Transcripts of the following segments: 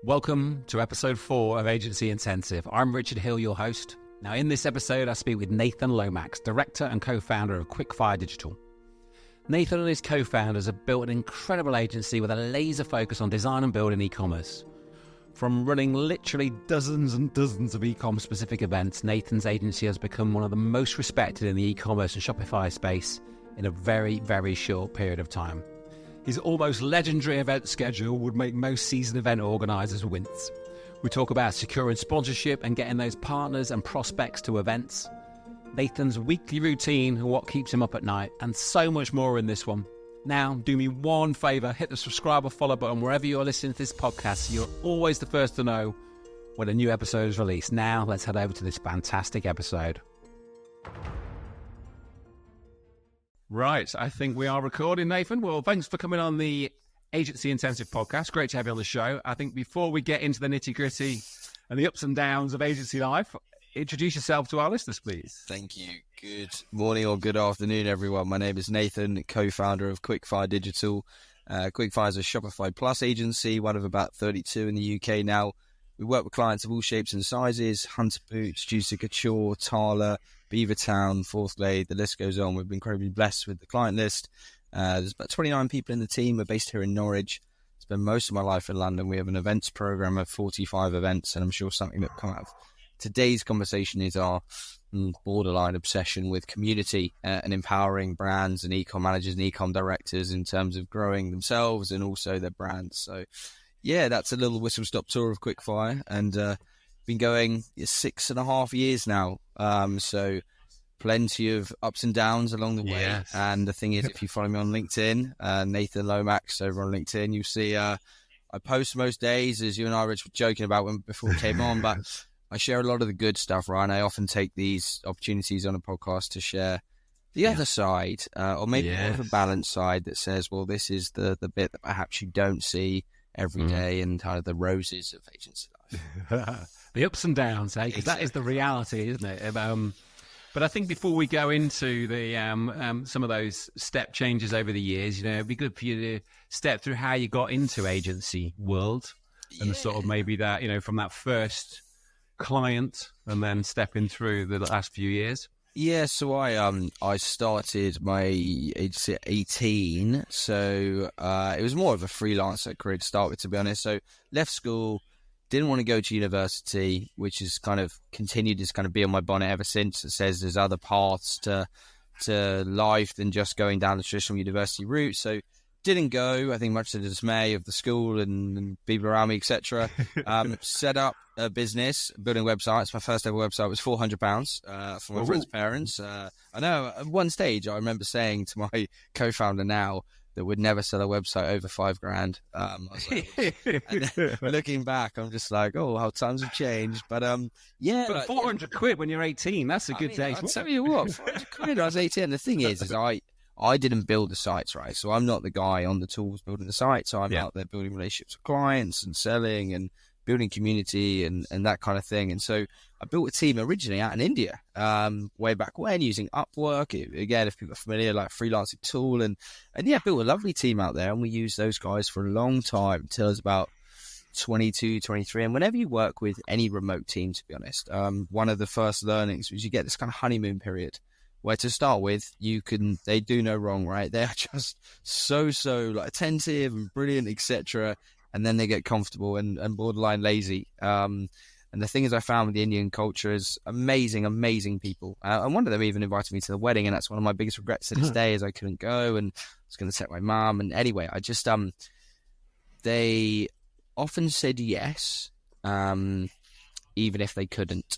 Welcome to episode 4 of Agency Intensive. I'm Richard Hill, your host. Now, in this episode, I speak with Nathan Lomax, director and co-founder of Quickfire Digital. Nathan and his co-founders have built an incredible agency with a laser focus on design and building e-commerce. From running literally dozens and dozens of e-com specific events, Nathan's agency has become one of the most respected in the e-commerce and Shopify space in a very, very short period of time. His almost legendary event schedule would make most season event organisers wince. We talk about securing sponsorship and getting those partners and prospects to events, Nathan's weekly routine and what keeps him up at night, and so much more in this one. Now, do me one favour, hit the subscribe or follow button wherever you're listening to this podcast so you're always the first to know when a new episode is released. Now, let's head over to this fantastic episode. Right, I think we are recording, Nathan. Well, thanks for coming on the Agency Intensive podcast. Great to have you on the show. I think before we get into the nitty-gritty and the ups and downs of agency life, introduce yourself to our listeners, please. Thank you. Good morning or good afternoon, everyone. My name is Nathan, co-founder of Quickfire Digital. Quickfire is a Shopify Plus agency, one of about 32 in the UK now. We work with clients of all shapes and sizes: Hunter Boots, Juicy Couture, Tala, Beavertown, Fourth Glade, the list goes on. We've been incredibly blessed with the client list. There's about 29 people in the team. We're based here in Norwich. Spend most of my life in London. We have an events program of 45 events, and I'm sure something that will come out of today's conversation is our borderline obsession with community and empowering brands and e-com managers and e-com directors in terms of growing themselves and also their brands. So yeah, that's a little whistle-stop tour of Quickfire, and been going 6.5 years now. So plenty of ups and downs along the way. Yes. And the thing is, if you follow me on LinkedIn, Nathan Lomax over on LinkedIn, you'll see I post most days, as you and I were joking about before we came on, but I share a lot of the good stuff, right? And I often take these opportunities on a podcast to share the other side, or maybe more of a balanced side that says, well, this is the bit that perhaps you don't see every day, and kind of the roses of agency life. The ups and downs, eh? Because that is the reality, isn't it? But I think before we go into the some of those step changes over the years, it'd be good for you to step through how you got into agency world, and sort of maybe that, from that first client and then stepping through the last few years. Yeah, so I started my agency at 18, so it was more of a freelancer career to start with, to be honest. So left school, didn't want to go to university, which has kind of continued to kind of be on my bonnet ever since. It says there's other paths to life than just going down the traditional university route. So didn't go, I think, much to the dismay of the school and people around me, etc. Set up a business, building websites. My first ever website was £400 for my friend's parents. I know at one stage I remember saying to my co-founder now that would never sell a website over $5,000. I was like, and looking back, I'm just like, oh, how times have changed. But yeah, but 400 quid when you're 18, that's a good day. I'll tell you what, 400 quid when I was 18. The thing is I didn't build the sites, right? So I'm not the guy on the tools building the site. So I'm out there building relationships with clients and selling and building community and that kind of thing. And so I built a team originally out in India, way back when, using Upwork. Again, if people are familiar, like freelancing tool, and built a lovely team out there. And we used those guys for a long time, till I was about 22, 23. And whenever you work with any remote team, to be honest, one of the first learnings was you get this kind of honeymoon period where, to start with, they do no wrong, right? They're just so like attentive and brilliant, etc. And then they get comfortable and borderline lazy. And the thing is, I found with the Indian culture is amazing people. And one of them even invited me to the wedding, and that's one of my biggest regrets to this day, is I couldn't go, and I was going to take my mum. And anyway, I just they often said yes, even if they couldn't.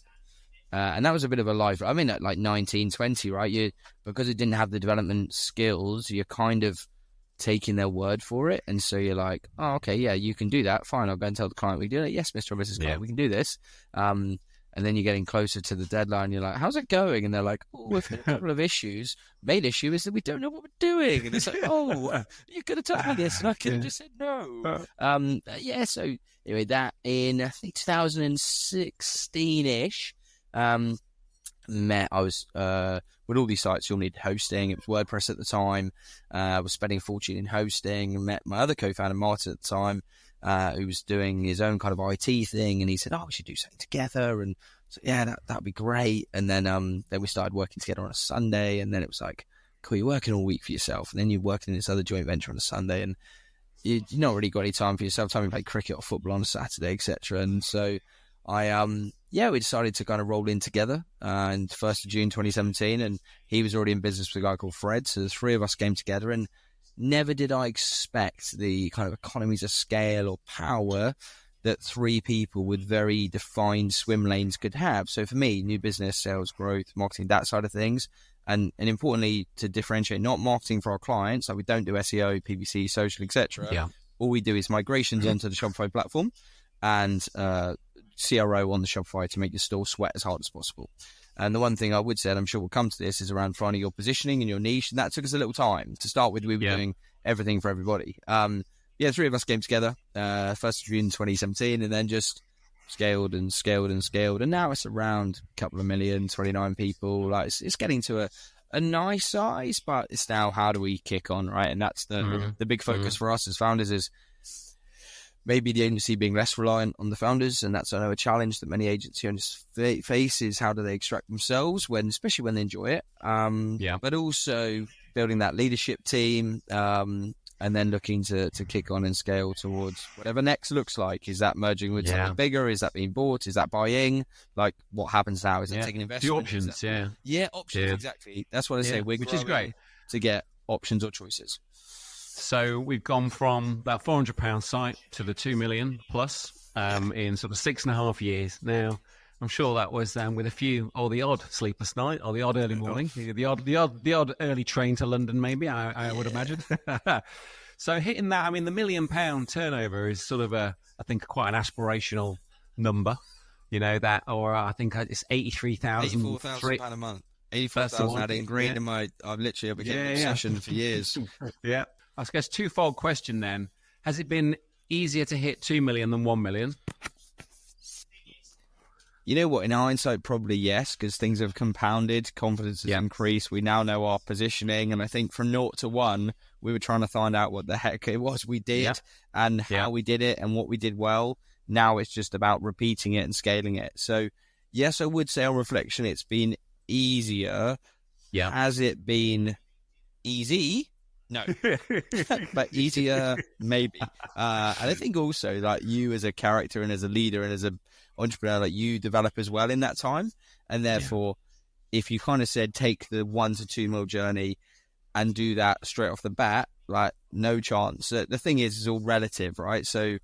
And that was a bit of a life. I mean, at like 19, 20, right? Because it didn't have the development skills, you're kind of taking their word for it. And so you're like, oh, okay, yeah, you can do that. Fine, I'll go and tell the client we can do it. Yes, Mr. or Mrs. Client, we can do this. And then you're getting closer to the deadline. You're like, how's it going? And they're like, oh, we've had a couple of issues. Main issue is that we don't know what we're doing. And it's like, oh, you could have told me this, and I could have just said no. So anyway, that in, I think, 2016-ish, I was with all these sites, you'll need hosting. It was WordPress at the time. I was spending a fortune in hosting, and met my other co-founder Martin at the time, who was doing his own kind of IT thing, and he said, "Oh, we should do something together." And so, yeah, that'd be great. And then we started working together on a Sunday, and then it was like, cool, you're working all week for yourself, and then you're working in this other joint venture on a Sunday, and you've not really got any time for yourself. Time to play cricket or football on a Saturday, etc. And so we decided to kind of roll in together in 1st of June 2017, and he was already in business with a guy called Fred. So the three of us came together, and never did I expect the kind of economies of scale or power that three people with very defined swim lanes could have. So for me, new business, sales, growth, marketing, that side of things. And importantly, to differentiate, not marketing for our clients, like we don't do SEO, PPC, social, etc. Yeah. All we do is migrations onto the Shopify platform and CRO on the Shopify to make your store sweat as hard as possible. And the one thing I would say, and I'm sure we'll come to this, is around finding your positioning and your niche. And that took us a little time. To start with, we were doing everything for everybody. Three of us came together 1st of June 2017, and then just scaled and scaled and scaled. And now it's around a couple of million, 29 people. Like it's getting to a nice size, but it's now how do we kick on, right? And that's the big focus for us as founders is maybe the agency being less reliant on the founders. And that's, I know, a challenge that many agency owners face is how do they extract themselves, especially when they enjoy it. But also building that leadership team, and then looking to kick on and scale towards whatever next looks like. Is that merging with something bigger? Is that being bought? Is that buying? Like, what happens now? Is it taking investment? The options, options, exactly. That's what I say. Which is great. To get options or choices. So we've gone from that £400 site to the 2 million plus in sort of 6.5 years. Now, I'm sure that was with the odd sleepless night, or the odd early morning, the odd early train to London, maybe, I would imagine. So hitting that, I mean, the £1 million turnover is sort of I think quite an aspirational number, I think it's 83,000. £84,000 a month. 84,000 I had ingrained in my, I've become an obsession for years. Yeah. I guess twofold question then. Has it been easier to hit 2 million than 1 million? You know what? In hindsight, probably yes, because things have compounded, confidence has increased. We now know our positioning, and I think from 0 to 1, we were trying to find out what the heck it was we did and how we did it and what we did well. Now it's just about repeating it and scaling it. So, yes, I would say on reflection, it's been easier. Yeah. Has it been easy? No, but easier, maybe. And I think also, like, you as a character and as a leader and as an entrepreneur, like, you develop as well in that time. And therefore, if you kind of said, take the 1 to 2 mil journey and do that straight off the bat, like, no chance. The thing is, it's all relative, right? So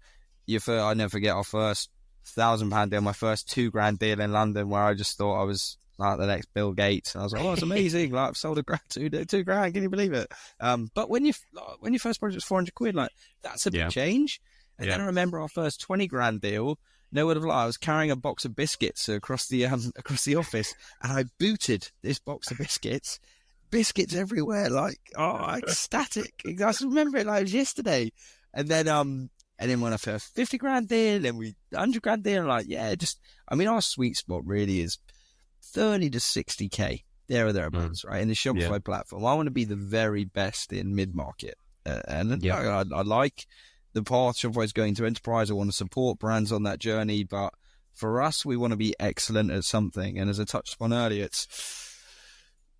I never forget our first £1,000 deal, my first $2,000 deal in London, where I just thought I was like the next Bill Gates, and I was like, "Oh, it's amazing! Like, I've sold $2,000. Can you believe it?" But when your first project was £400, like, that's a big change. And then I remember our first $20,000 deal. No word of lie, I was carrying a box of biscuits across the office, and I booted this box of biscuits everywhere, like, ecstatic. I just remember it like it was yesterday. And then when I first $50,000 deal, then $100,000 deal, like, our sweet spot really is 30 to 60K, there or thereabouts, right? In the Shopify platform, I want to be the very best in mid-market. I like the path Shopify is going to enterprise. I want to support brands on that journey. But for us, we want to be excellent at something. And as I touched upon earlier, it's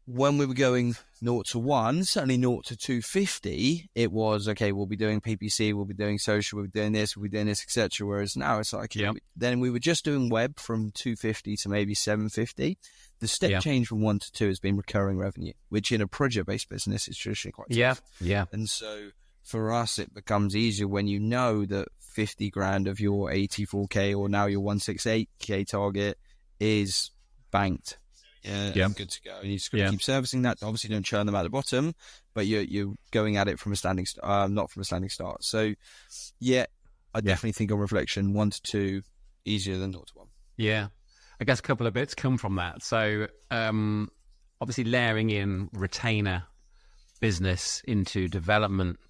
when we were going 0 to 1, certainly 0 to 250, it was, okay, we'll be doing PPC, we'll be doing social, we'll be doing this, etc. Whereas now it's like, then we were just doing web from 250 to maybe 750. The step change from 1 to 2 has been recurring revenue, which in a project-based business is traditionally quite tough. And so for us, it becomes easier when you know that 50,000 of your 84K or now your 168K target is banked. Good to go. And you just got to keep servicing that. Obviously, don't churn them at the bottom, but you're going at it from a standing start, not from a standing start. So, I definitely think on reflection, 1 to 2 easier than 0 to 1. Yeah, I guess a couple of bits come from that. So, obviously, layering in retainer business into development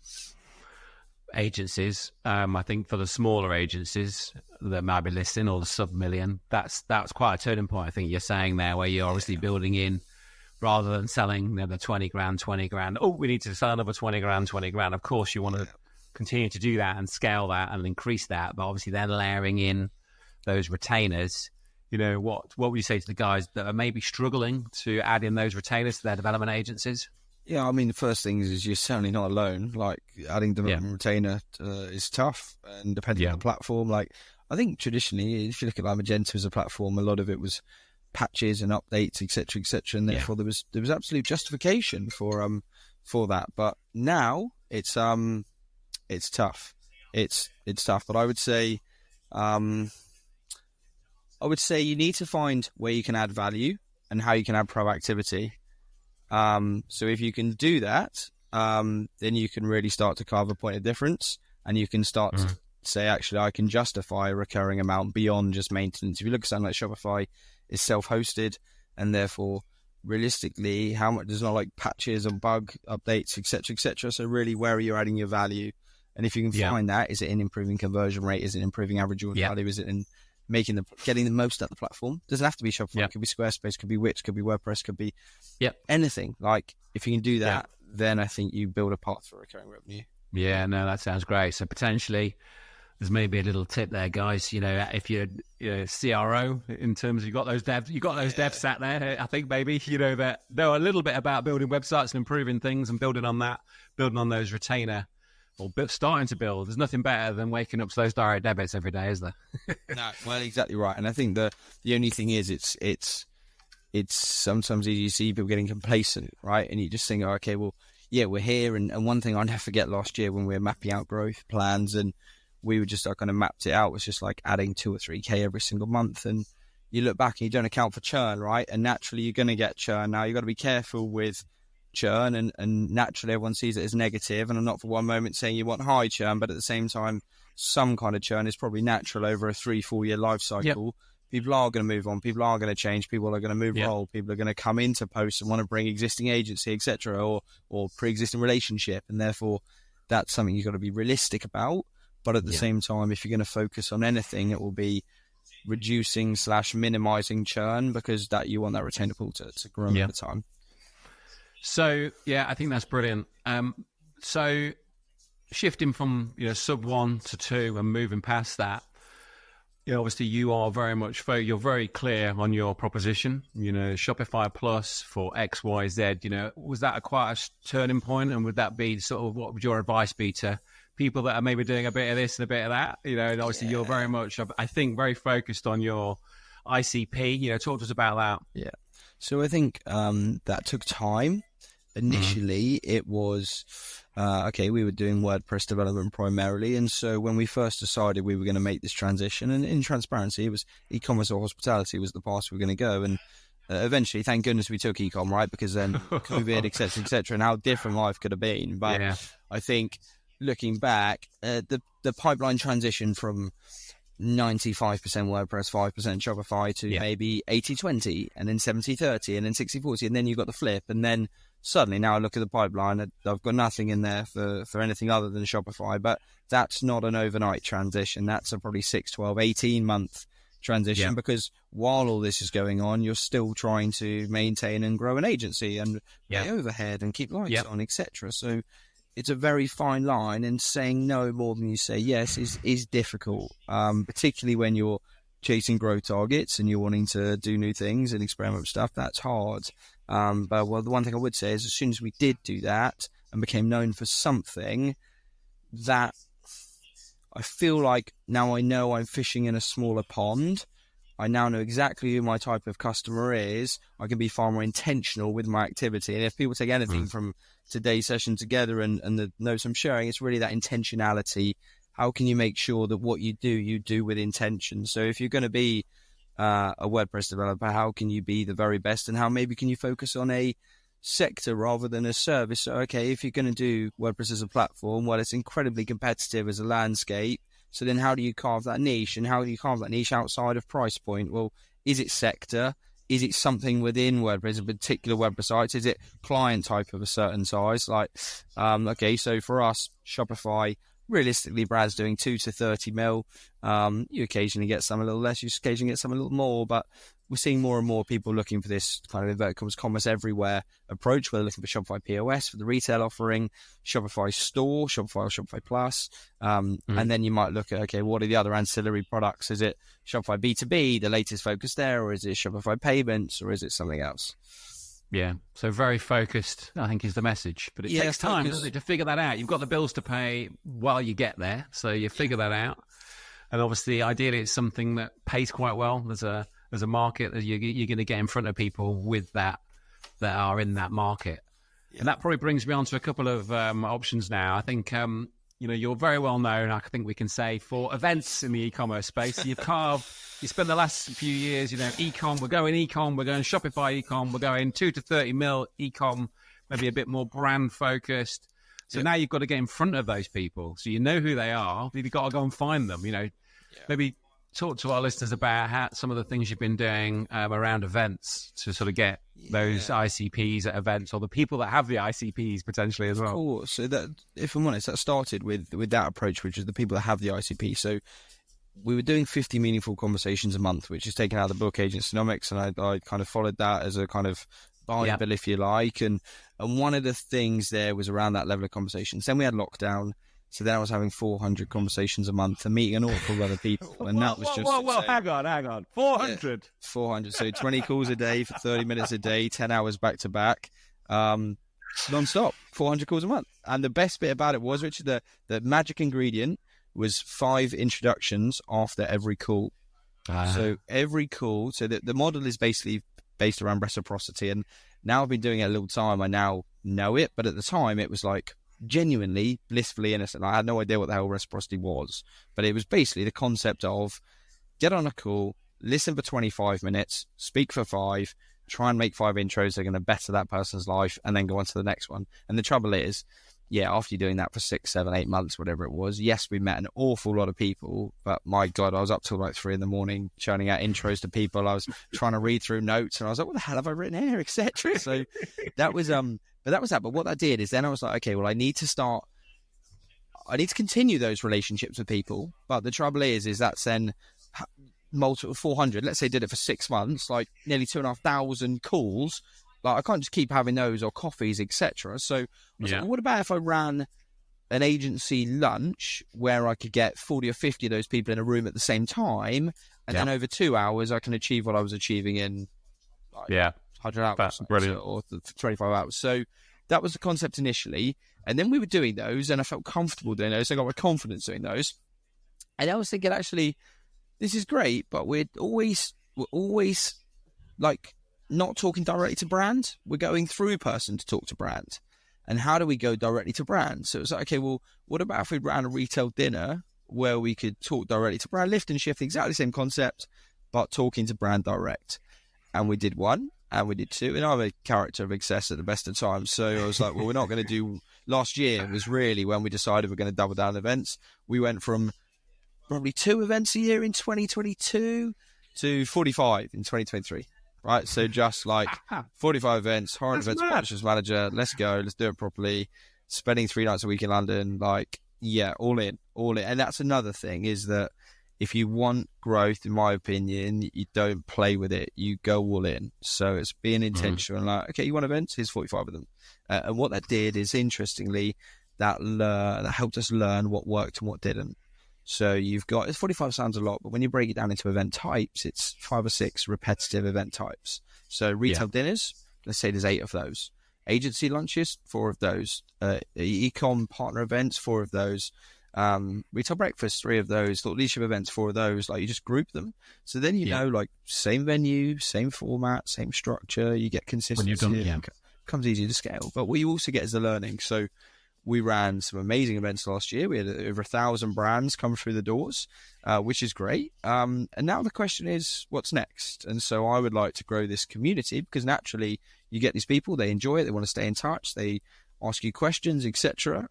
agencies. I think for the smaller agencies that might be listening, or the sub-million, that's quite a turning point. I think you're saying there, where you're obviously building in rather than selling the 20,000. Oh, we need to sell another 20,000. Of course, you want to continue to do that and scale that and increase that, but obviously then layering in those retainers, what would you say to the guys that are maybe struggling to add in those retainers to their development agencies? Yeah, I mean, the first thing is you're certainly not alone. Like, adding development retainer is tough, and depending on the platform. Like, I think traditionally, if you look at like Magento as a platform, a lot of it was patches and updates, etc., etc., and therefore there was absolute justification for that. But now it's tough. It's tough. But I would say you need to find where you can add value and how you can add proactivity. So if you can do that, then you can really start to carve a point of difference, and you can start to say, actually, I can justify a recurring amount beyond just maintenance. If you look at something like Shopify, is self-hosted, and therefore realistically, how much, there's not like patches and bug updates, etc., etc. So really, where are you adding your value? And if you can find that, is it in improving conversion rate? Is it improving average order value? Is it in getting the most out of the platform? Doesn't have to be Shopify. It could be Squarespace, could be Wix, could be WordPress, could be anything. Like, if you can do that, then I think you build a path for recurring revenue. Yeah, no, that sounds great. So potentially there's maybe a little tip there, guys. If you're CRO, in terms of you've got those devs sat there, I think maybe that know a little bit about building websites and improving things and building on those retainer, or starting to build. There's nothing better than waking up to those direct debits every day, is there? No, well, exactly right. And I think the only thing is, it's sometimes you see people getting complacent, right? And you just think, okay, well, yeah, we're here. And one thing I'll never forget last year when we were mapping out growth plans, and we were just kind of mapped it out, was just like adding 2 or 3K every single month. And you look back and you don't account for churn, right? And naturally you're going to get churn. Now you've got to be careful with churn, and naturally everyone sees it as negative, and I'm not for one moment saying you want high churn, but at the same time, some kind of churn is probably natural over a 3-4 year life cycle. People are going to move on, people are going to change, people are going to move role, people are going to come into posts and want to bring existing agency, etc., or pre-existing relationship, and therefore that's something you've got to be realistic about. But at the same time, if you're going to focus on anything, it will be reducing/minimizing churn, because that you want that retainer pool to grow over time. So, I think that's brilliant. So shifting from, sub 1 to 2 and moving past that, obviously you are very much, you're very clear on your proposition, Shopify Plus for X, Y, Z, was that quite a turning point? And would that be sort of, what would your advice be to people that are maybe doing a bit of this and a bit of that? And obviously you're very much, I think, very focused on your ICP, talk to us about that. Yeah. So I think that took time. Initially, it was, we were doing WordPress development primarily. And so when we first decided we were going to make this transition, and in transparency, it was e-commerce or hospitality was the path we were going to go. And eventually, thank goodness we took e-com, right? Because then COVID, et cetera, and how different life could have been. But I think looking back, the pipeline transition from 95% WordPress, 5% Shopify to maybe 80-20, and then 70-30, and then 60-40, and then you got the flip, and then suddenly now I look at the pipeline, I've got nothing in there for anything other than Shopify. But that's not an overnight transition. That's a probably 6, 12, 18-month transition, because while all this is going on, you're still trying to maintain and grow an agency and pay overhead and keep lights on, etc. So it's a very fine line, and saying no more than you say yes is difficult, particularly when you're chasing growth targets and you're wanting to do new things and experiment with stuff. That's hard. But the one thing I would say is, as soon as we did do that and became known for something, that I feel like now I know I'm fishing in a smaller pond. I now know exactly who my type of customer is. I can be far more intentional with my activity. And if people take anything from today's session together and the notes I'm sharing, it's really that intentionality. How can you make sure that what you do with intention? So if you're going to be a WordPress developer, how can you be the very best, and how maybe can you focus on a sector rather than a service? So, okay, if you're going to do WordPress as a platform, well, it's incredibly competitive as a landscape. So then how do you carve that niche, and how do you carve that niche outside of price point? Well, is it sector? Is it something within WordPress, a particular WordPress site? Is it client type of a certain size? Like, so for us, Shopify, realistically, Brad's doing 2 to 30 mil. You occasionally get some a little less, you occasionally get some a little more, but we're seeing more and more people looking for this kind of inverted commerce everywhere approach, where they're looking for Shopify POS for the retail offering, Shopify Store, Shopify or Shopify Plus. And then you might look at, okay, what are the other ancillary products? Is it Shopify B2B, the latest focus there, or is it Shopify Payments, or is it something else? Yeah, so very focused, I think, is the message. But it takes time, doesn't it, to figure that out. You've got the bills to pay while you get there, so you figure that out. And obviously, ideally, it's something that pays quite well. There's a market that you're going to get in front of people with that are in that market. Yeah. And that probably brings me on to a couple of options now. I think, you're very well known, I think we can say, for events in the e-commerce space. You spent the last few years, e-com, we're going Shopify e-com, we're going 2 to 30 mil e-com, maybe a bit more brand focused. So now you've got to get in front of those people. So you know who they are, but you've got to go and find them, Maybe talk to our listeners about some of the things you've been doing around events to sort of get those ICPs at events, or the people that have the ICPs potentially as well. Cool. So that, if I'm honest, that started with that approach, which is the people that have the ICP. So we were doing 50 meaningful conversations a month, which is taken out of the book Agencynomics, and I kind of followed that as a kind of Bible, if you like. And one of the things there was around that level of conversations. Then we had lockdown. So then I was having 400 conversations a month and meeting an awful lot of people. And that was just... Whoa, hang on. 400? Yeah, 400. So 20 calls a day for 30 minutes a day, 10 hours back to back, non-stop, 400 calls a month. And the best bit about it was, Richard, the magic ingredient was 5 introductions after every call. So every call... So the model is basically based around reciprocity. And now I've been doing it a little time. I now know it. But at the time, it was like... genuinely blissfully innocent. I had no idea what the hell reciprocity was, but it was basically the concept of get on a call, listen for 25 minutes, speak for 5, try and make 5 intros that are going to better that person's life, and then go on to the next one. And the trouble is, after you're doing that for 6, 7, 8 months, whatever it was, yes, we met an awful lot of people, but my God, I was up till like 3 a.m, churning out intros to people. I was trying to read through notes, and I was like, what the hell have I written here, etc. So that was but that was that. But what that did is then I was like, okay, well, I need to continue those relationships with people. But the trouble is that's then multiple 400. Let's say did it for 6 months, like nearly 2,500 calls. Like I can't just keep having those or coffees, etc. So I was like, what about if I ran an agency lunch where I could get 40 or 50 of those people in a room at the same time, and then over 2 hours I can achieve what I was achieving in 100 hours. That's brilliant. Or 25 hours. So that was the concept initially. And then we were doing those, and I felt comfortable doing those. I got my confidence doing those. And I was thinking, actually, this is great, but we're always like not talking directly to brand. We're going through person to talk to brand. And how do we go directly to brand? So it was like, okay, well, what about if we ran a retail dinner where we could talk directly to brand, lift and shift, exactly the same concept, but talking to brand direct? And we did 1. And we did 2, and I'm a character of excess at the best of times. So I was like, well, we're not going to do... Last year was really when we decided we're going to double down on events. We went from probably 2 events a year in 2022 to 45 in 2023, right? So just like 45 events, Horror Events Partnerships Manager, let's go, let's do it properly. Spending 3 nights a week in London, all in. And that's another thing, is that if you want growth, in my opinion, you don't play with it. You go all in. So it's being intentional. Like, okay, you want events? Here's 45 of them. And what that did is, interestingly, that helped us learn what worked and what didn't. So you've got, 45 sounds a lot, but when you break it down into event types, it's 5 or 6 repetitive event types. So retail dinners, let's say there's 8 of those. Agency lunches, 4 of those. E-com partner events, 4 of those. Retail breakfast, 3 of those. Thought leadership events, 4 of those. Like, you just group them, so then you know, like, same venue, same format, same structure. You get consistency. When you've done, comes easier to scale. But what you also get is the learning. So we ran some amazing events last year. We had over 1,000 brands come through the doors, which is great. And now the question is, what's next? And so I would like to grow this community, because naturally you get these people, they enjoy it, they want to stay in touch, they ask you questions, etc.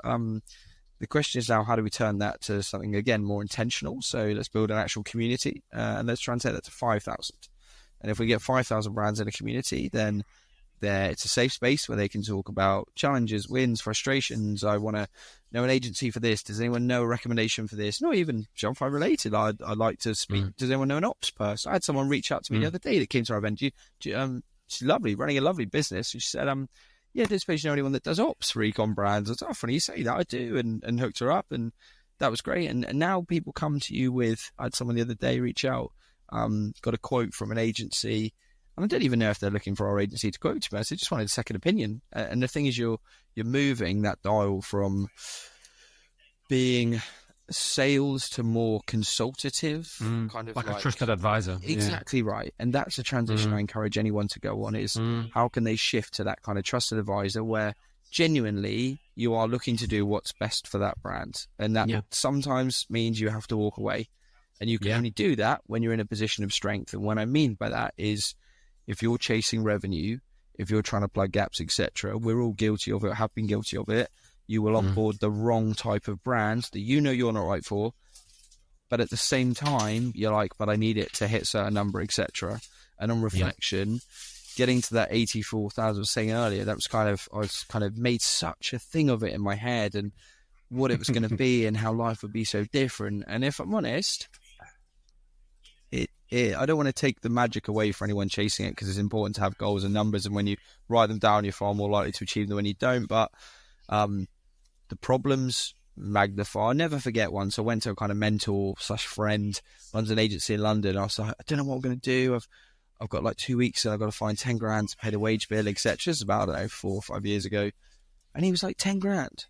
The question is now, how do we turn that to something, again, more intentional? So let's build an actual community, and let's try and take that to 5,000. And if we get 5,000 brands in a community, then It's a safe space where they can talk about challenges, wins, frustrations. I want to know an agency for this. Does anyone know a recommendation for this? Not even Shopify related. I'd like to speak. Does anyone know an ops person? I had someone reach out to me the other day that came to our event. She's lovely, running a lovely business. She said, yeah, does you know anyone that does ops for e-com brands? I was, oh, funny you say that. I do, and hooked her up, and that was great. And now people come to you with, I had someone the other day reach out, got a quote from an agency, and I don't even know if they're looking for our agency to quote to us. They just wanted a second opinion. And the thing is, you're moving that dial from being sales to more consultative, kind of like a trusted advisor. Exactly right. And that's a transition I encourage anyone to go on, is how can they shift to that kind of trusted advisor where genuinely you are looking to do what's best for that brand. And that sometimes means you have to walk away. And you can only do that when you're in a position of strength. And what I mean by that is, if you're chasing revenue, if you're trying to plug gaps, etc., we're all guilty of it, have been guilty of it. You will onboard the wrong type of brand that you know you're not right for, but at the same time, you're like, but I need it to hit a certain number, etc. And on reflection, getting to that 84,000 I was saying earlier, I was kind of made such a thing of it in my head and what it was going to be and how life would be so different. And if I'm honest, I don't want to take the magic away for anyone chasing it, because it's important to have goals and numbers, and when you write them down, you're far more likely to achieve them when you don't. But the problems magnify. I'll never forget once I went to a kind of mentor/friend, runs an agency in London. I was like, I don't know what I'm going to do. I've got like 2 weeks and I've got to find 10 grand to pay the wage bill, etc. It's about, I don't know, 4 or 5 years ago. And he was like, 10 grand.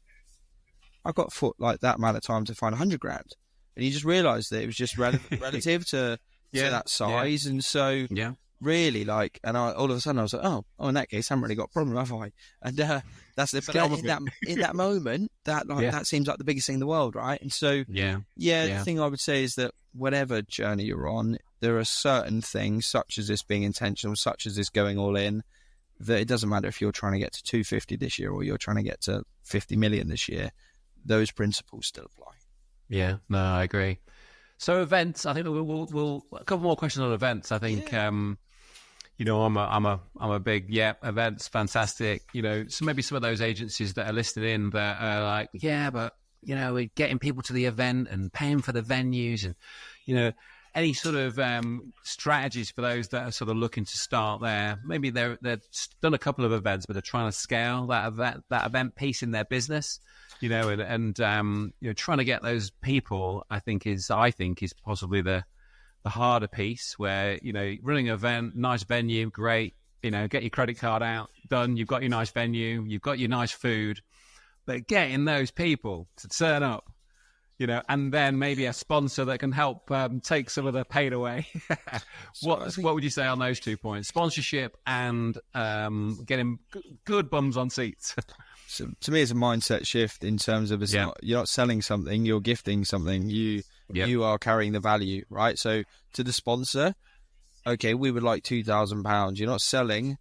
I got like that amount of time to find 100 grand. And you just realised that it was just relative to that size. And so really, like, and all of a sudden I was like, oh, in that case, I haven't really got a problem, have I? And that's the, but in that moment, that seems like the biggest thing in the world, right? And so, the thing I would say is that whatever journey you're on, there are certain things, such as this being intentional, such as this going all in, that it doesn't matter if you're trying to get to 250 this year or you're trying to get to 50 million this year, those principles still apply. Yeah, no, I agree. So events, I think we'll a couple more questions on events. I think, I'm a big, events, fantastic. So maybe some of those agencies that are listed in that are like, but, we're getting people to the event and paying for the venues and, any sort of strategies for those that are sort of looking to start there. Maybe they've done a couple of events, but they're trying to scale that event piece in their business. And trying to get those people, I think is possibly the harder piece, where, running an event, nice venue, great, get your credit card out, done, you've got your nice venue, you've got your nice food, but getting those people to turn up, and then maybe a sponsor that can help take some of the pain away. What would you say on those 2 points? Sponsorship and getting good bums on seats. So to me, it's a mindset shift in terms of you're not selling something, you're gifting something. You are carrying the value, right? So to the sponsor, okay, we would like £2,000. You're not selling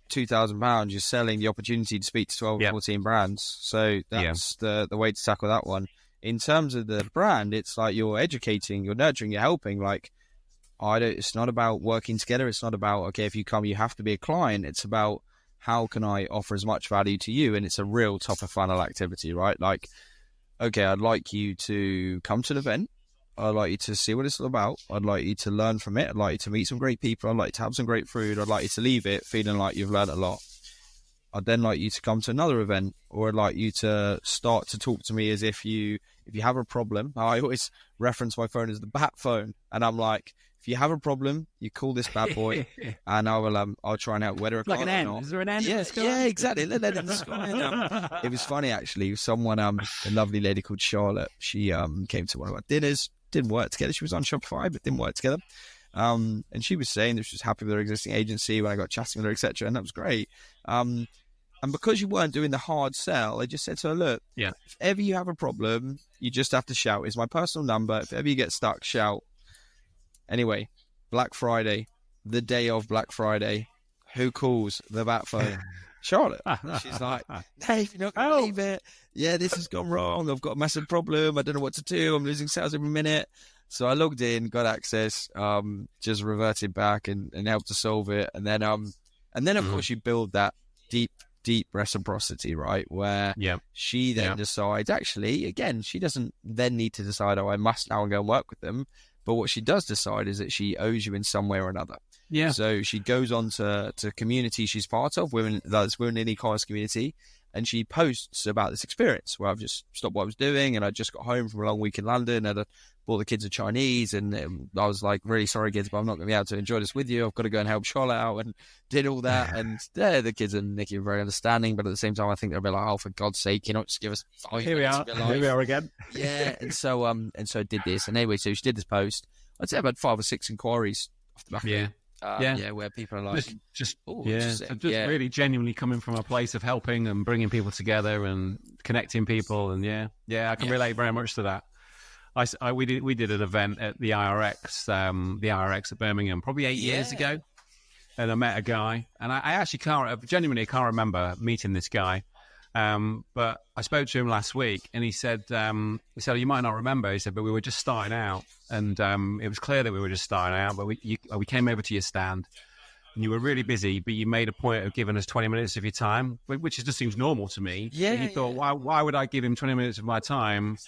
£2,000. You're selling the opportunity to speak to 12 or 14 brands. So that's the way to tackle that one. In terms of the brand, it's like you're educating, you're nurturing, you're helping. Like, it's not about working together. It's not about, okay, if you come, you have to be a client. It's about, how can I offer as much value to you? And it's a real top of funnel activity, right? Like, okay, I'd like you to come to an event. I'd like you to see what it's all about. I'd like you to learn from it. I'd like you to meet some great people. I'd like you to have some great food. I'd like you to leave it feeling like you've learned a lot. I'd then like you to come to another event, or I'd like you to start to talk to me as if you have a problem. I always reference my phone as the bat phone. And I'm like, if you have a problem, you call this bad boy, and I'll try and help. Whether a like an end. Is there an end? Yeah, exactly. Let it It was funny actually. Someone, a lovely lady called Charlotte. She came to one of our dinners. Didn't work together. She was on Shopify, but didn't work together. And she was saying that she was happy with her existing agency when I got chatting with her, etc. And that was great. And because you weren't doing the hard sell, I just said to her, look, if ever you have a problem, you just have to shout. It's my personal number. If ever you get stuck, shout. Anyway, Black Friday, the day of Black Friday, who calls the bat phone? Charlotte. She's like, Dave, you're not going to believe it. Yeah, this has gone wrong. I've got a massive problem. I don't know what to do. I'm losing sales every minute. So I logged in, got access, just reverted back and helped to solve it. And then And then, of course, you build that deep reciprocity, right? Where she then decides, actually, again, she doesn't then need to decide, I must now go and work with them. But what she does decide is that she owes you in some way or another. Yeah. So she goes on to community she's part of, women in the e-commerce community, and she posts about this experience where I've just stopped what I was doing and I just got home from a long week in London and I bought the kids a Chinese and I was like, really sorry kids, but I'm not going to be able to enjoy this with you. I've got to go and help Charlotte out, and did all that. And the kids and Nikki are very understanding, but at the same time I think they'll be like, oh, for God's sake, just give us 5 Here we are. Here we are again. Yeah. And so I did this, and anyway, so she did this post. I'd say about 5 or 6 inquiries off the back of it. Where people are like, just really genuinely coming from a place of helping and bringing people together and connecting people, and I can relate very much to that. We did an event at the IRX at Birmingham probably 8 years ago, and I met a guy, and I actually genuinely can't remember meeting this guy. But I spoke to him last week, and he said, you might not remember. He said, but we were just starting out, and it was clear that we were just starting out. But we came over to your stand, and you were really busy, but you made a point of giving us 20 minutes of your time, which just seems normal to me. Yeah. And he thought, why would I give him 20 minutes of my time?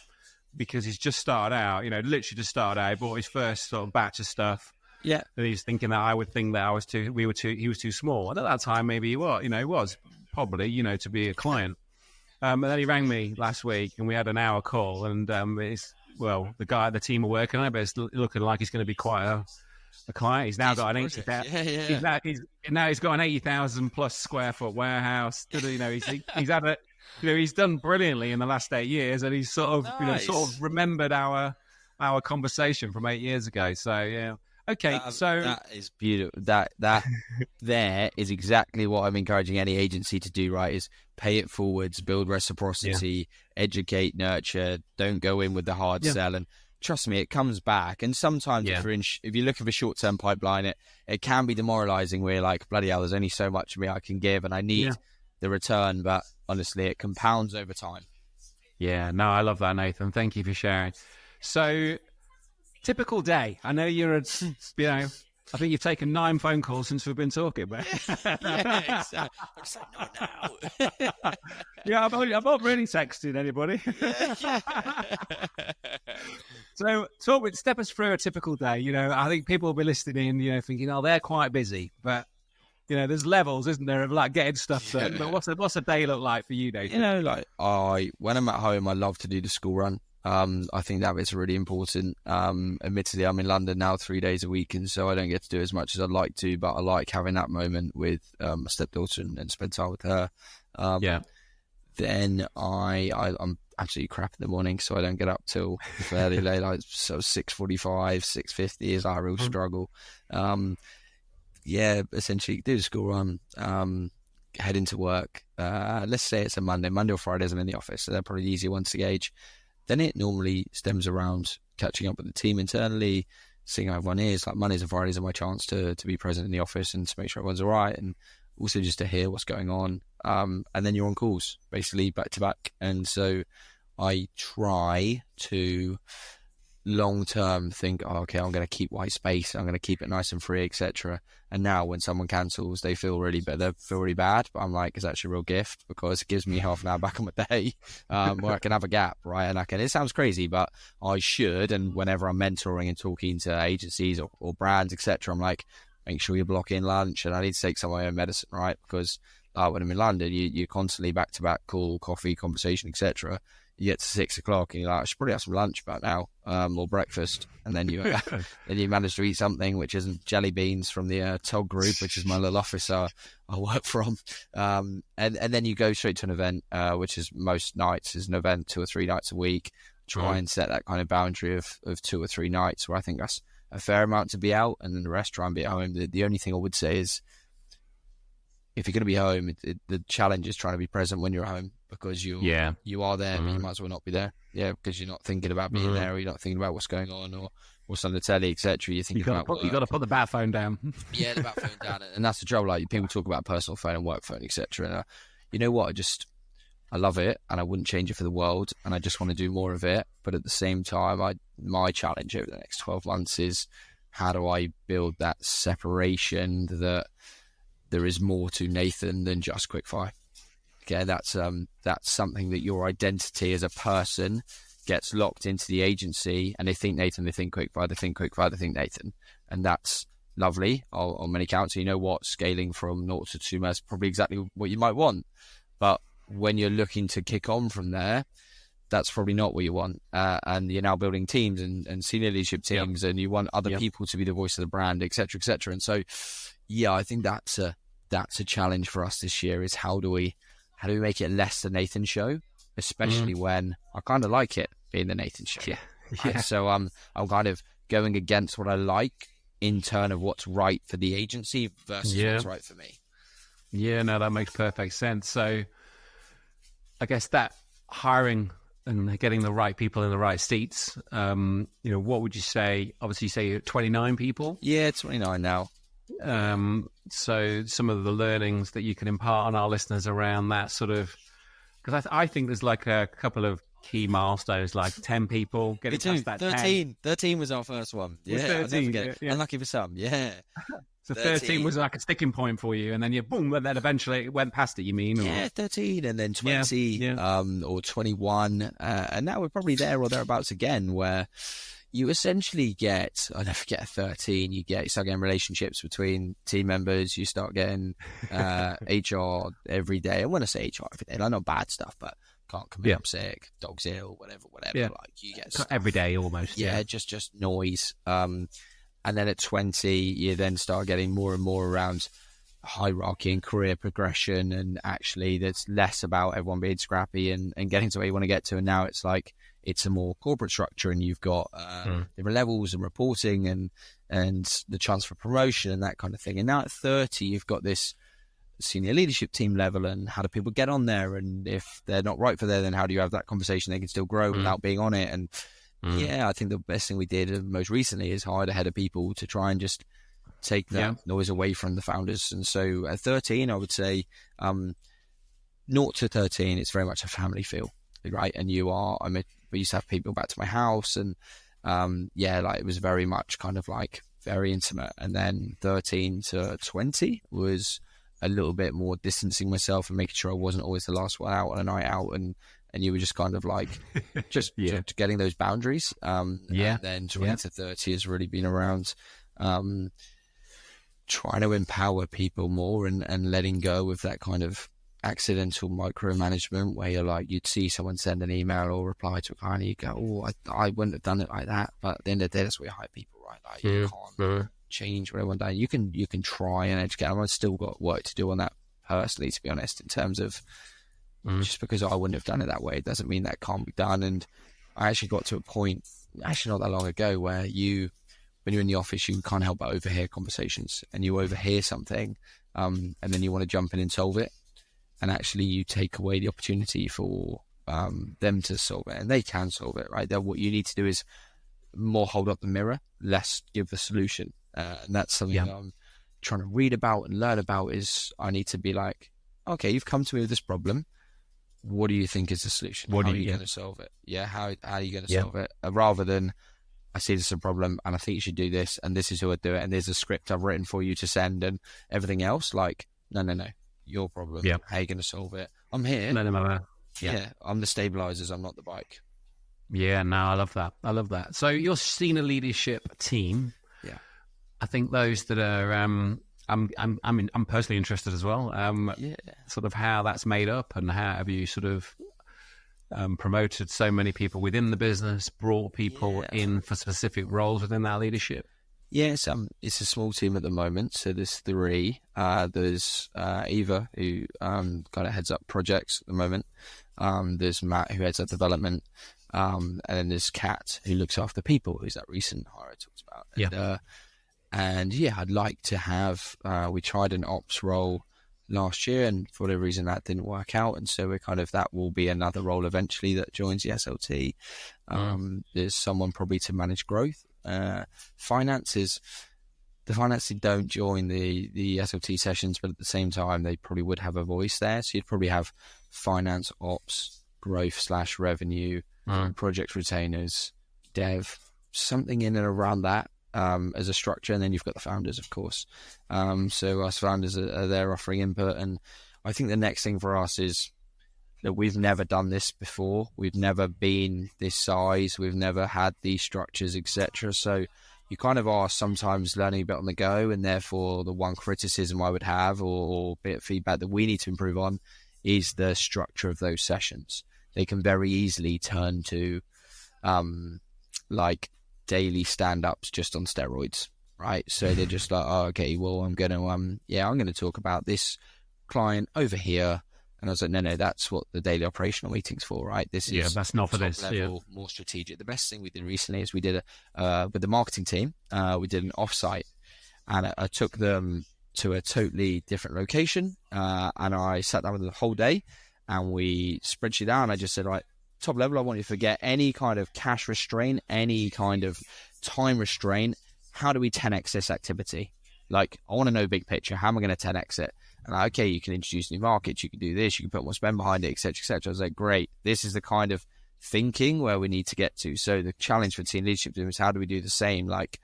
Because he's just started out, literally just started out. He bought his first sort of batch of stuff. Yeah. And he's thinking that I would think that he was too small. And at that time, maybe he was probably, to be a client. And then he rang me last week and we had an hour call, and the team are working on it, but it's looking like he's going to be quite a client. He's now got an 80,000. He's got an 80,000 plus square foot warehouse. He's had a, he's done brilliantly in the last 8 years, and he's sort of remembered our conversation from 8 years ago. So yeah. Okay, so that is beautiful. That there is exactly what I'm encouraging any agency to do. Right, is pay it forwards, build reciprocity, educate, nurture. Don't go in with the hard sell, and trust me, it comes back. And sometimes if you're looking for short-term pipeline, it can be demoralizing. Where you're like, bloody hell, there's only so much of me I can give, and I need the return. But honestly, it compounds over time. Yeah, no, I love that, Nathan. Thank you for sharing. So. Typical day. I know you're I think you've taken 9 phone calls since we've been talking, but I'm saying no now. Yeah, I've not really texted anybody. So step us through a typical day. I think people will be listening in, thinking, oh, they're quite busy, but there's levels, isn't there, of like getting stuff done. But what's a day look like for you, Nathan? When I'm at home, I love to do the school run. I think that is really important. Admittedly, I'm in London now 3 days a week, and so I don't get to do as much as I'd like to, but I like having that moment with my stepdaughter and spend time with her. Then I'm absolutely crap in the morning, so I don't get up till fairly late, like so 6:45, 6:50 is our real struggle. Essentially do the school run, head into work. Let's say it's a Monday or Fridays I'm in the office, so they're probably the easier ones to gauge. Then it normally stems around catching up with the team internally, seeing how everyone is. Like Mondays and Fridays are my chance to be present in the office and to make sure everyone's all right, and also just to hear what's going on. And then you're on calls, basically back to back. And so I try to long-term think, I'm going to keep white space, I'm going to keep it nice and free, etc. And now when someone cancels, they feel really bad, but I'm like, it's actually a real gift, because it gives me half an hour back on my day where I can have a gap, right? And it sounds crazy, but I should. And whenever I'm mentoring and talking to agencies or brands, etc., I'm like, make sure you block in lunch, and I need to take some of my own medicine, right? Because when I'm in London, you're constantly back-to-back call, coffee, conversation, etc. You get to 6 o'clock and you're like, I should probably have some lunch about now, or breakfast. And then you manage to eat something which isn't jelly beans from the TOG group, which is my little office I work from. And then you go straight to an event, which is most nights is an event 2 or 3 nights a week. Try and set that kind of boundary of 2 or 3 nights, where I think that's a fair amount to be out, and then the rest try and be at home. The only thing I would say is, if you're going to be home, the challenge is trying to be present when you're home, because you are there, but you might as well not be there. Yeah, because you're not thinking about being there, or you're not thinking about what's going on or what's on the telly, etc. You're thinking about work. You got to put the bat phone down. Yeah, the bat phone down, and that's the trouble. Like, people talk about personal phone and work phone, etc. And you know what? I love it, and I wouldn't change it for the world, and I just want to do more of it. But at the same time, my challenge over the next 12 months is, how do I build that separation that there is more to Nathan than just Quickfire. Okay, that's something that your identity as a person gets locked into the agency, and they think Nathan, they think Quickfire, they think Quickfire, they think Nathan, and that's lovely on many counts. You know what, scaling from 0 to 2 is probably exactly what you might want, but when you're looking to kick on from there, that's probably not what you want. And you're now building teams and senior leadership teams, and you want other people to be the voice of the brand, etc., etc. And so, yeah, I think that's a challenge for us this year. Is how do we make it less the Nathan show, especially when I kind of like it being the Nathan show. Yeah. Right? So I'm kind of going against what I like in turn of what's right for the agency versus what's right for me. Yeah, no, that makes perfect sense. So I guess that hiring and getting the right people in the right seats, what would you say? Obviously, you say you're 29 people. Yeah, 29 now. So some of the learnings that you can impart on our listeners around that sort of, because I think there's like a couple of key milestones, like 10 people getting past that 13. 13 was our first one. Yeah, 13, I'll never forget it. Unlucky for some. Yeah. So 13 was like a sticking point for you, and then boom, and then eventually it went past it, you mean? Or? Yeah, 13, and then 20, or 21, and now we're probably there or thereabouts again, where you essentially get, I never forget, 13, you start getting relationships between team members, you start getting HR every day. And when I say HR every day, like not bad stuff, but can't come in, I'm sick, dog's ill, whatever, like you get stuff. Every day almost. Yeah, just noise. And then at 20, you then start getting more and more around hierarchy and career progression, and actually there's less about everyone being scrappy and getting to where you want to get to. And now it's like, it's a more corporate structure, and you've got different levels and reporting and the chance for promotion and that kind of thing. And now at 30, you've got this senior leadership team level, and how do people get on there? And if they're not right for there, then how do you have that conversation? They can still grow without being on it. And yeah, I think the best thing we did most recently is hired a head of people to try and just take that noise away from the founders. And so at 13, I would say 0 to 13, it's very much a family feel, right? And we used to have people back to my house, and like it was very much kind of like very intimate. And then 13 to 20 was a little bit more distancing myself and making sure I wasn't always the last one out on a night out, and you were just kind of like just getting those boundaries. And then 20 to 30 has really been around trying to empower people more and letting go of that kind of accidental micromanagement, where you're like, you'd see someone send an email or reply to a client, and you go, I wouldn't have done it like that. But at the end of the day, that's where you hire people, right? Like you can't change what everyone does. You can try and educate. I've still got work to do on that personally, to be honest, in terms of just because I wouldn't have done it that way, it doesn't mean that can't be done. And I actually got to a point, actually not that long ago, where when you're in the office, you can't help but overhear conversations, and you overhear something, and then you want to jump in and solve it. And actually you take away the opportunity for them to solve it, and they can solve it, right? What you need to do is more hold up the mirror, less give the solution. And that's something I'm trying to read about and learn about, is I need to be like, okay, you've come to me with this problem. What do you think is the solution? How are you going to solve it? Yeah, how are you going to solve it? Rather than, I see this as a problem and I think you should do this, and this is who I'd do it, and there's a script I've written for you to send, and everything else, like, no. Your problem. How are you going to solve it? I'm here. No. Yeah, I'm the stabilizers. I'm not the bike. Yeah, no, I love that. So your senior leadership team. Yeah, I think those that are, I'm personally interested as well. Sort of how that's made up, and how have you sort of promoted so many people within the business, brought people in for specific roles within that leadership? Yes, it's a small team at the moment. So there's 3. There's Eva, who kind of heads up projects at the moment. There's Matt, who heads up development. And then there's Kat, who looks after people, who's that recent hire I talked about. And I'd like to have, we tried an ops role last year, and for whatever reason that didn't work out. And so we're that will be another role eventually that joins the SLT. There's someone probably to manage growth. Finances don't join the SLT sessions, but at the same time they probably would have a voice there. So you'd probably have finance, ops, growth /revenue, project retainers, dev, something in and around that. as a structure, and then you've got the founders, of course. So us founders are there offering input, and I think the next thing for us is that we've never done this before. We've never been this size. We've never had these structures, etc. So you kind of are sometimes learning a bit on the go, and therefore the one criticism I would have, or bit of feedback that we need to improve on, is the structure of those sessions. They can very easily turn to like daily stand-ups just on steroids, right? So they're just like, oh, okay, well, I'm going to talk about this client over here. And I was like, no, that's what the daily operational meeting's for, right? This is that's not for this level, more strategic. The best thing we did recently is we did with the marketing team, we did an offsite, and I took them to a totally different location, and I sat down with them the whole day, and we spreadsheet down. I just said, right, top level, I want you to forget any kind of cash restraint, any kind of time restraint. How do we 10x this activity? Like, I want to know big picture. How am I going to 10x it? And like, okay, you can introduce new markets, you can do this, you can put more spend behind it, etc., etc. I was like, great, this is the kind of thinking where we need to get to. So the challenge for team leadership team is, how do we do the same? Like,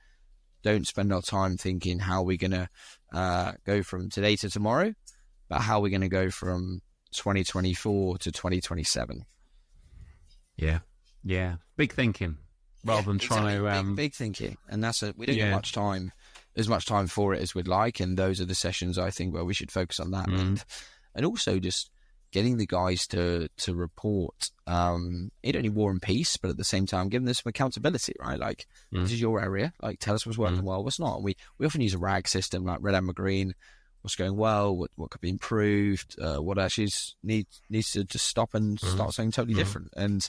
don't spend our time thinking how we're going to go from today to tomorrow, but how we're going to go from 2024 to 2027. Yeah. Big thinking rather than trying to... Big thinking. And we don't get as much time for it as we'd like, and those are the sessions I think where we should focus on that. And also just getting the guys to report it only War and Peace, but at the same time giving them some accountability, right? Like, this is your area, like, tell us what's working well, what's not. And we often use a RAG system, like red, amber, green. What's going well, what could be improved, what actually needs to just stop and start something totally different. And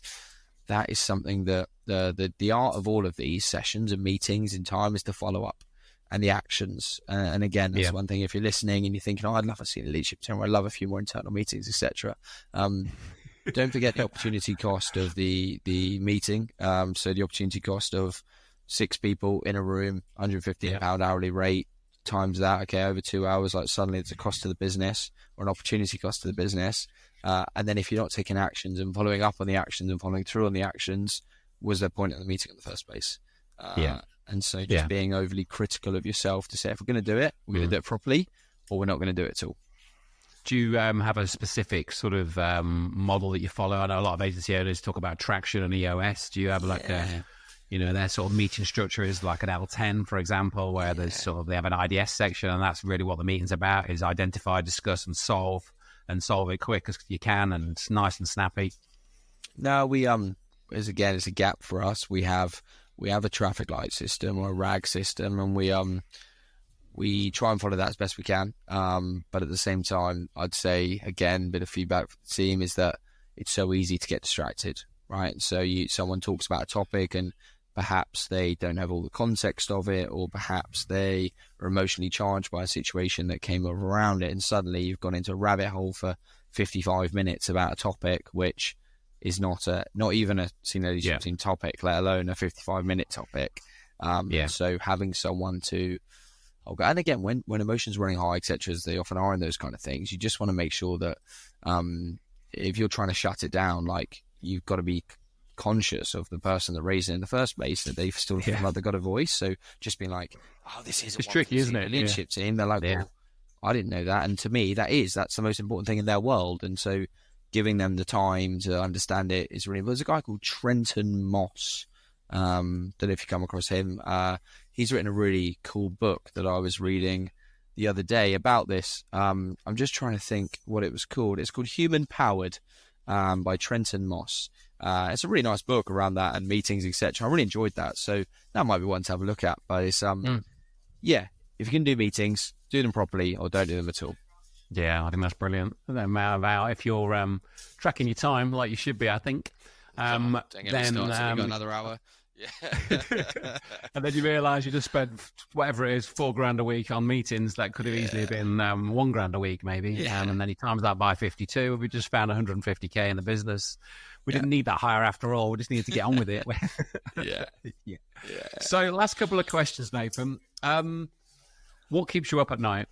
that is something that the art of all of these sessions and meetings in time is the follow-up and the actions. And again, that's one thing. If you're listening and you're thinking, oh, I'd love to see a leadership team, or I'd love a few more internal meetings, etc. Don't forget the opportunity cost of the meeting. So the opportunity cost of 6 people in a room, £115 hourly rate, times that, okay, over 2 hours, like, suddenly it's a cost to the business, or an opportunity cost to the business. And then if you're not taking actions and following up on the actions and following through on the actions, was there point of the meeting in the first place? And so just being overly critical of yourself to say, if we're going to do it, we're going to do it properly, or we're not going to do it at all. Do you have a specific sort of model that you follow? I know a lot of agency owners talk about traction and EOS. Do you have like their sort of meeting structure is like an L10, for example, where there's sort of, they have an IDS section, and that's really what the meeting's about, is identify, discuss, and solve it quick as you can, and it's nice and snappy. No, we it's a gap for us. We have a traffic light system, or a RAG system, and we try and follow that as best we can. But at the same time, I'd say, again, a bit of feedback from the team is that it's so easy to get distracted, right? So someone talks about a topic, and perhaps they don't have all the context of it, or perhaps they are emotionally charged by a situation that came around it, and suddenly you've gone into a rabbit hole for 55 minutes about a topic which is not even a senior leadership team topic, let alone a 55-minute topic. So having someone to, and again, when emotions are running high, etc., as they often are in those kind of things, you just want to make sure that if you're trying to shut it down, like, you've got to be conscious of the person that raised it in the first place, that they still feel like they've got a voice. So just being like, oh, this is tricky, isn't it? Leadership team. They're like, well, I didn't know that. And to me, that's the most important thing in their world. And so giving them the time to understand it is really, there's a guy called Trenton Moss. Don't know if you come across him. He's written a really cool book that I was reading the other day about this. I'm just trying to think what it was called. It's called Human Powered, by Trenton Moss. It's a really nice book around that and meetings, etc. I really enjoyed that. So that might be one to have a look at. But it's, if you can do meetings, do them properly, or don't do them at all. Yeah, I think that's brilliant. No matter about if you're tracking your time like you should be, I think. Then we got another hour. Yeah. And then you realise you just spent whatever it is, $4,000 a week on meetings that could have easily been $1,000 a week, maybe. And then you times that by 52. We just found 150k in the business. We didn't need that hire after all. We just needed to get on with it. So, last couple of questions, Nathan. What keeps you up at night?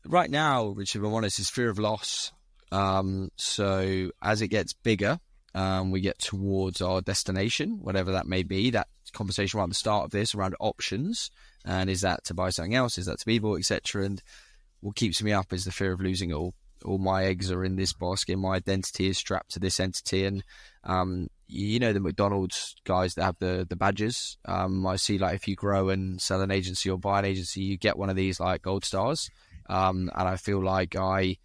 Right now, Richard, if I'm honest, is fear of loss. So as it gets bigger, we get towards our destination, whatever that may be. That conversation right at the start of this around options, and is that to buy something else, is that to be bought, etc. And what keeps me up is the fear of losing it all. All my eggs are in this basket. My identity is strapped to this entity. And the McDonald's guys that have the badges, I see, like, if you grow and sell an agency or buy an agency, you get one of these, like, gold stars. And I feel like I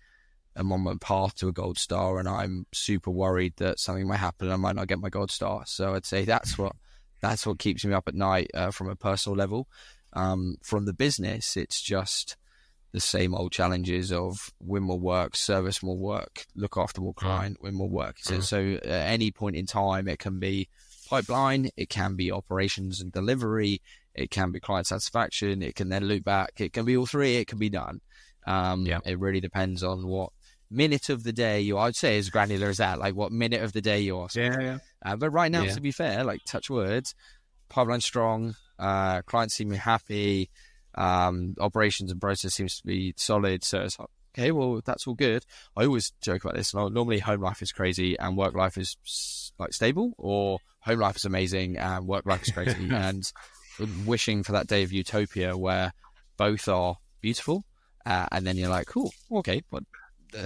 am on my path to a gold star, and I'm super worried that something might happen and I might not get my gold star. So I'd say that's what keeps me up at night from a personal level. From the business, it's just the same old challenges of win more work, service more work, look after more client, win more work. So at any point in time, it can be pipeline, it can be operations and delivery, it can be client satisfaction, it can then loop back, it can be all three, it can be done. It really depends on what minute of the day I'd say as granular as that, like what minute of the day you're asking. But right now, to be fair, like, touch words, pipeline strong, clients seem happy, operations and process seems to be solid. So it's like, okay, well, that's all good. I always joke about this. Normally home life is crazy and work life is like stable, or home life is amazing and work life is crazy. And wishing for that day of utopia where both are beautiful, and then you're like, cool, okay, but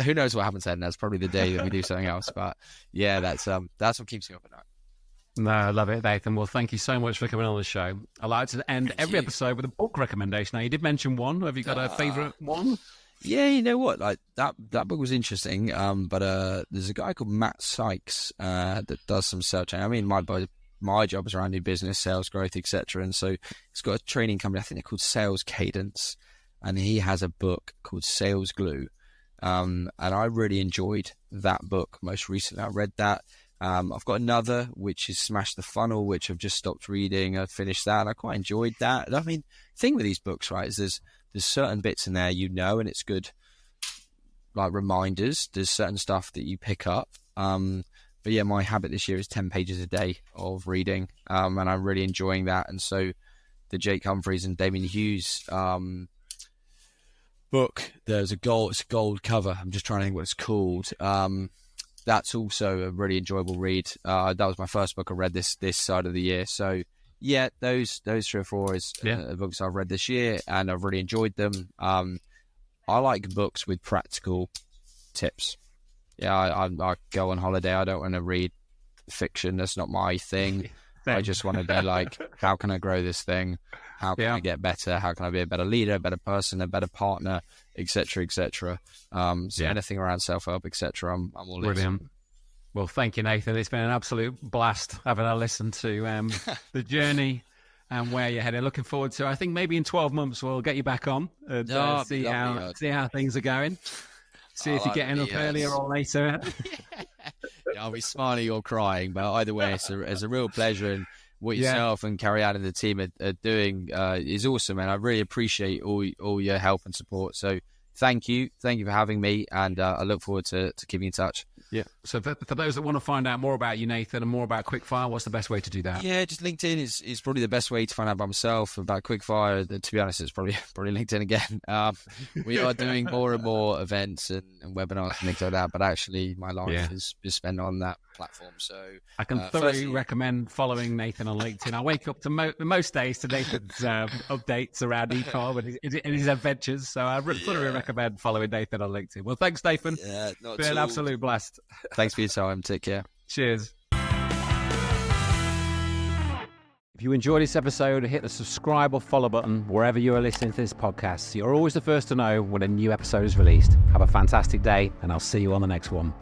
who knows what happens then? That's probably the day that we do something else. But yeah, that's what keeps me up at night. No, I love it, Nathan. Well, thank you so much for coming on the show. I like to end every episode with a book recommendation. Now, you did mention one. Have you got a favourite one? Yeah, you know what? Like that book was interesting. But there's a guy called Matt Sykes that does some sales training. I mean, my job is around new business, sales growth, etc. And so he's got a training company. I think they're called Sales Cadence, and he has a book called Sales Glue. And I really enjoyed that book most recently. I read that. I've got another, which is Smash the Funnel, which I've just stopped reading. I finished that, and I quite enjoyed that. I mean, the thing with these books, right, is there's certain bits in there, and it's good, like, reminders. There's certain stuff that you pick up. But yeah, my habit this year is 10 pages a day of reading, and I'm really enjoying that. And so the Jake Humphreys and Damien Hughes book, it's a gold cover. I'm just trying to think what it's called. That's also a really enjoyable read. That was my first book I read this side of the year. So yeah, those 3 or 4 is books I've read this year, and I've really enjoyed them. I like books with practical tips. Yeah, I go on holiday. I don't want to read fiction. That's not my thing. I just want to be like, how can I grow this thing? How can I get better? How can I be a better leader, a better person, a better partner, etc., etc. Anything around self-help, etc. I'm all brilliant. In. Well, thank you, Nathan. It's been an absolute blast having a listen to the journey and where you're heading. Looking forward to, I think maybe in 12 months we'll get you back on and see how things are going. See if you're getting up earlier or later. I'll be smiling or crying, but either way, it's a real pleasure. And what yourself and Carrie Ann and the team are doing is awesome, and I really appreciate all your help and support. So thank you for having me, and I look forward to keeping in touch. Yeah. So for those that want to find out more about you, Nathan, and more about Quickfire, what's the best way to do that? Yeah, just LinkedIn is probably the best way to find out about myself, about Quickfire. To be honest, it's probably LinkedIn again. We are doing more and more events and webinars and things like that, but actually my life is spent on that platform. So I can thoroughly recommend following Nathan on LinkedIn. I wake up to most days to Nathan's updates around e-com and his adventures. So I thoroughly recommend following Nathan on LinkedIn. Well, thanks, Nathan. Yeah, it's been an absolute blast. Thanks for your time. Take care. Cheers. If you enjoyed this episode, hit the subscribe or follow button wherever you are listening to this podcast, so you're always the first to know when a new episode is released. Have a fantastic day, and I'll see you on the next one.